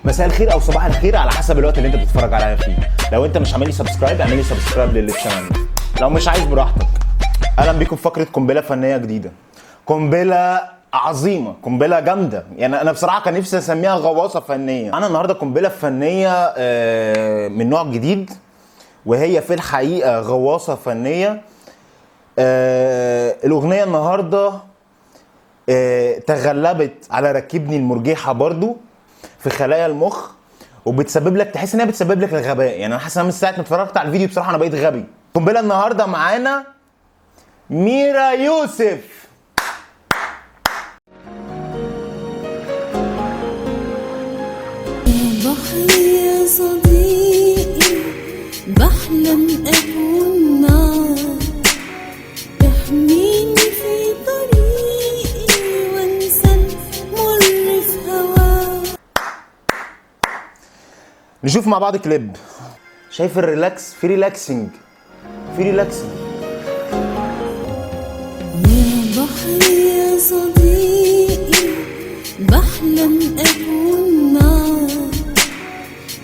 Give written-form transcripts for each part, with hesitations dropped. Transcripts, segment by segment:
مساء الخير او صباح الخير على حسب الوقت اللي انت بتتفرج عليا فيه. لو انت مش عامل لي سبسكرايب اعمل لي سبسكرايب للشانل. لو مش عايز براحتك. اهلا بيكم في فقره قنبله فنيه جديده. قنبله عظيمه، قنبله جامده، يعني انا بصراحه كان نفسي اسميها غواصه فنيه. انا النهارده قنبله فنيه من نوع جديد، وهي في الحقيقه غواصه فنيه. الاغنيه النهارده تغلبت على ركبني المرجحه برضو في خلايا المخ، وبتسبب لك تحس انها بتسبب لك الغباء. يعني انا حاسس ان من ساعه ما اتفرجت على الفيديو بصراحه انا بقيت غبي. قنبله النهارده معانا ميرا يوسف. بحري يا صديقي بحلم أكون معك، تحميني في طريقي وانسى المر في هواك. نشوف مع بعض كليب. شايف الريلاكس؟ في ريلاكسنج، في ريلاكسنج. يا بحري يا صديقي بحلم أكون معك،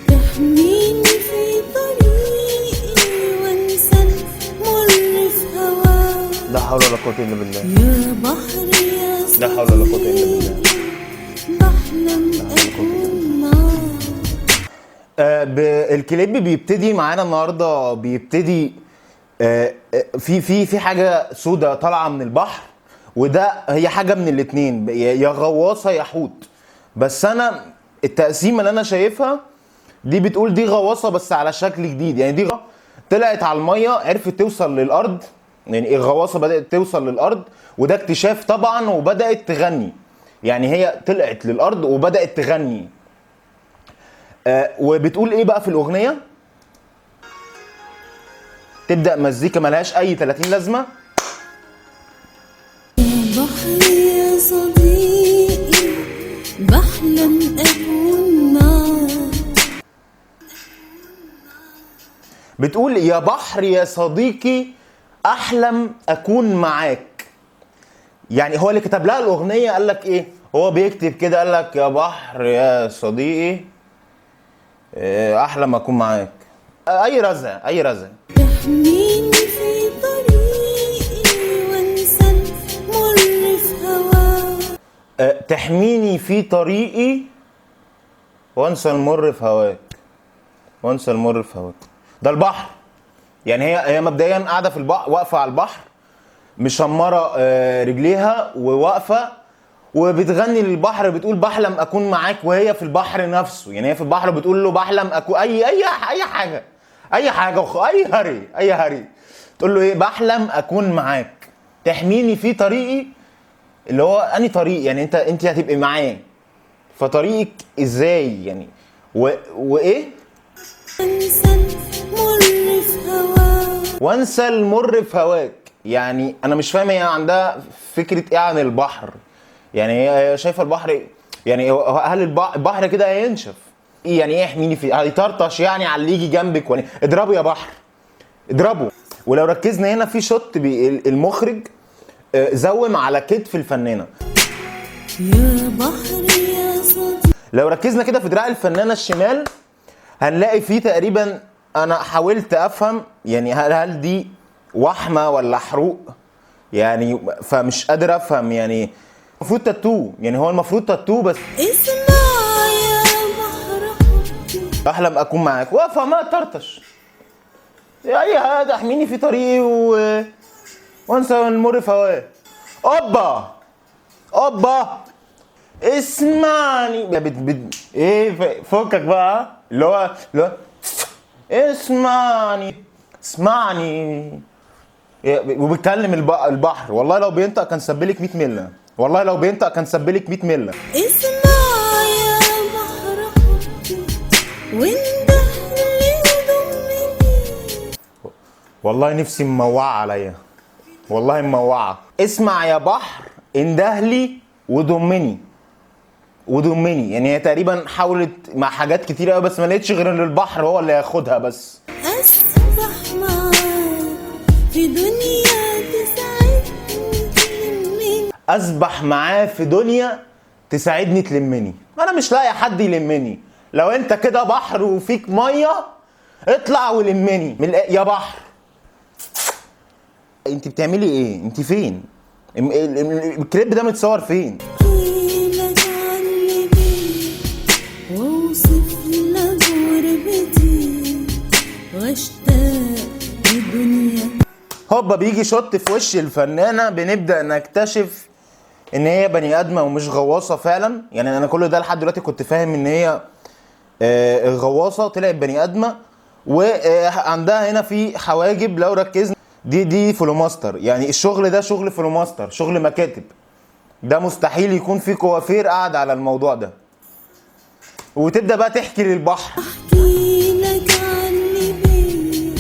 تحميني في طريقي وانسى المر في هواك. لا حول ولا قوه الا بالله. يا بحري يا صديقي لا حول ولا قوه الا بالله. بحلم أكون معك. الكليب بيبتدي معانا النهارده، بيبتدي في حاجه سودة طالعه من البحر، وده هي حاجه من الاتنين، يا غواصه يا حوت. بس انا التقسيمه اللي انا شايفها دي بتقول دي غواصه بس على شكل جديد. يعني دي طلعت على الميه، عرفت توصل للارض، يعني الغواصه بدات توصل للارض، وده اكتشاف طبعا، وبدات تغني. يعني هي طلعت للارض وبدات تغني. وبتقول ايه بقى في الاغنيه؟ تبدا مزيكا ملهاش اي 30 لازمه. يا بحري يا صديقي بحلم أكون معك. بتقول يا بحر يا صديقي احلم اكون معاك. يعني هو اللي كتب لها الاغنيه قال لك ايه؟ هو بيكتب كده قال لك يا بحر يا صديقي احلم اكون معاك. اي رزع، اي رزع. تحميني في طريقي وانسى المر في هواك. تحميني في طريقي وانسى المر في هواك، وانسى المر في هواك. ده البحر. يعني هي مبدئيا قاعده في البحر، واقفه على البحر مشمره رجليها وواقفه وبتغني للبحر، بتقول بحلم اكون معاك، وهي في البحر نفسه. يعني هي في البحر بتقول له بحلم اكون اي حاجه، اي حاجه، اي هري تقول له ايه؟ بحلم اكون معاك، تحميني في طريقي. اللي هو اني طريق؟ يعني انت هتبقي معايا، فطريقك ازاي يعني؟ وايه؟ وانسى المر في هواك. وانسى المر في هواك. يعني انا مش فاهم هي عندها فكره ايه عن البحر. يعني هي شايفه البحر، يعني هل البحر كده هينشف؟ ايه يعني ايه يحميني في؟ هيطرطش يعني على اللي يجي جنبك؟ ولا اضربه يا بحر، اضربه. ولو ركزنا هنا في شوت المخرج زوم على كتف الفنانه. يا بحري يا صديقي لو ركزنا كده في دراع الفنانه الشمال هنلاقي فيه تقريبا، انا حاولت افهم يعني هل دي وحمه ولا حروق يعني، فمش قادر افهم. يعني المفروض تاتو، يعني هو المفروض تاتو. بس اسمع يا بحر حبي. احلم اكون معاك، واقفه ما طرطش اي حاجه، احميني في طريقي وانسى المر في هواك. اوبا اسمعني ايه فكك بقى، اللي هو اسمعني وبيتكلم البحر. والله لو بينطق كان سبلك 100 مله، والله لو بينطق كان سبلك 100 مله. اسمع يا بحر حبي واندهلي وضمني. والله نفسي موعه عليا، والله موعه. اسمع يا بحر اندهلي وضمني. يعني هي تقريبا حاولت مع حاجات كتير قوي بس ما لقيتش غير ان البحر هو اللي ياخدها. بس أسبح معاك في دنيا تسعدني تلمني. اسبح معاه في دنيا تساعدني تلمني. انا مش لاقي حد يلمني، لو انت كده بحر وفيك ميه اطلع ولمني يا بحر. انت بتعملي ايه؟ انت فين؟ الكليب ده متصور فين؟ احكيلك عن اللي بيا واوصف لك غربتي واشتاق لدنيا. هوبا بيجي شوت في وش الفنانه، بنبدا نكتشف ان هي بني ادمه ومش غواصه فعلا. يعني انا كل ده لحد دلوقتي كنت فاهم ان هي غواصه، طلعت بني ادمه. وعندها هنا في حواجب لو ركزنا، دي فلوماستر. يعني الشغل ده شغل فلوماستر، شغل مكاتب. ده مستحيل يكون في كوافير قاعد على الموضوع ده. وتبدا بقى تحكي للبحر. احكيلك عن اللي بيا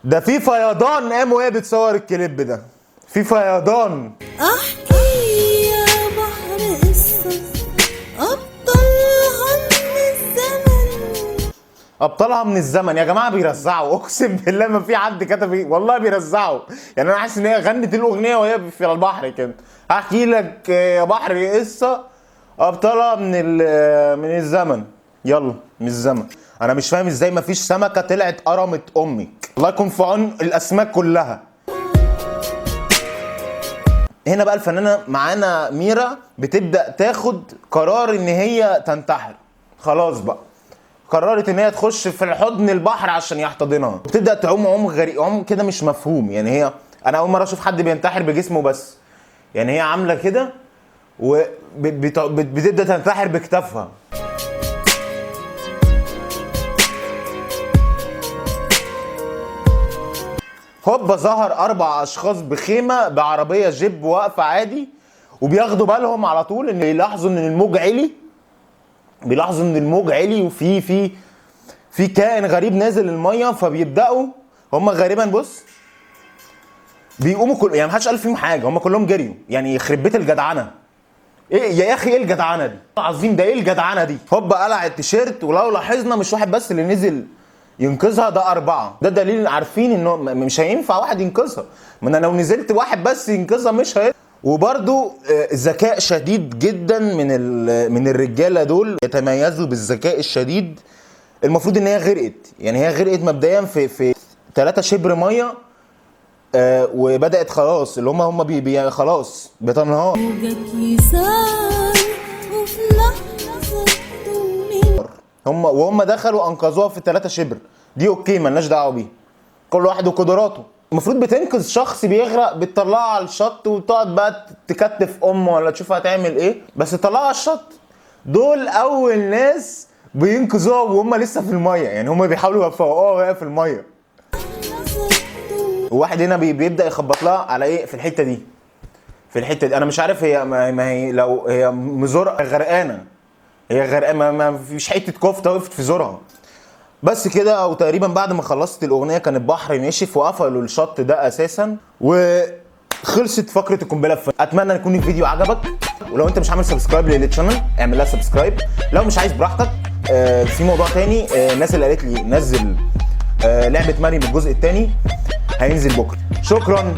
ده في فيضان قام وهي بتصور الكليب ده، في فيضان. احكي يا بحر قصة ابطلها من الزمن. ابطالها من الزمن يا جماعه بيرزعوا، اقسم بالله ما في حد كتب ايه، والله بيرزعوا. يعني انا حاسس ان هي غنت الاغنيه وهي في البحر كده. هحكي لك يا بحر قصه ابطالها من الزمن. يلا من الزمن. انا مش فاهم ازاي ما فيش سمكه طلعت قرمت امك. الله يكون في عون الاسماك كلها. هنا بقى الفنانه معانا ميرا بتبدا تاخد قرار ان هي تنتحر. خلاص بقى قررت ان هي تخش في الحضن البحر عشان يحتضنها. بتبدا تعوم عوم غريب، عوم كده مش مفهوم. يعني هي انا اول مره اشوف حد بينتحر بجسمه بس. يعني هي عامله كده وبتبدا تنتحر بكتافها. هوبا ظهر 4 اشخاص بخيمه بعربيه جيب واقفه عادي، وبياخدوا بالهم على طول ان يلاحظوا ان الموج عالي. بيلاحظوا ان الموج عالي وفي في كائن غريب نازل الميه. فبيبداوا هم غالبا بص بيقوموا يعني محدش قال فيهم حاجه، هم كلهم جريوا. يعني يخرب بيت الجدعنه. ايه يا اخي، ايه الجدعنه دي؟ عظيم، ده ايه الجدعنه دي؟ هوبا قلع التيشيرت، ولو لاحظنا مش واحد بس اللي نزل ينقذها، ده 4. ده دليل عارفين انه مش هينفع واحد ينقذها. ما انا لو نزلت واحد بس ينقذها مش هينفع. وبرده ذكاء شديد جدا من الرجاله دول، يتميزوا بالذكاء الشديد. المفروض ان هي غرقت، يعني هي غرقت مبدئيا في 3 شبر ميه. وبدات خلاص اللي هم خلاص بتنهار. موجك يسار وفي لحظة تمني. وهم دخلوا انقذوها في 3 شبر. دي اوكي مالناش دعوه بيه، كل واحد وقدراته. المفروض بتنقذ شخص بيغرق بتطلعه على الشط وتقعد بقى تكتف امه ولا تشوف هتعمل ايه، بس تطلعه على الشط. دول اول ناس بينقذوها وهم لسه في الميه. يعني هم بيحاولوا يفوقوها وهي في الميه. وواحد هنا بيبدا يخبط لها على ايه في الحته دي. انا مش عارف هي ما هي لو هي مزرقه غرقانه، هي غرقانه ما فيش حته كفته وقفت في زورها بس كده. وتقريبا بعد ما خلصت الاغنيه كان البحر نشف وقفلوا الشط ده اساسا، وخلصت فقره القنبله. اتمنى يكون الفيديو عجبك، ولو انت مش عامل سبسكرايب للشانل اعمل لها سبسكرايب. لو مش عايز براحتك. في موضوع تاني، الناس اللي قالت لي نزل لعبه مريم الجزء الثاني هينزل بكره. شكرا.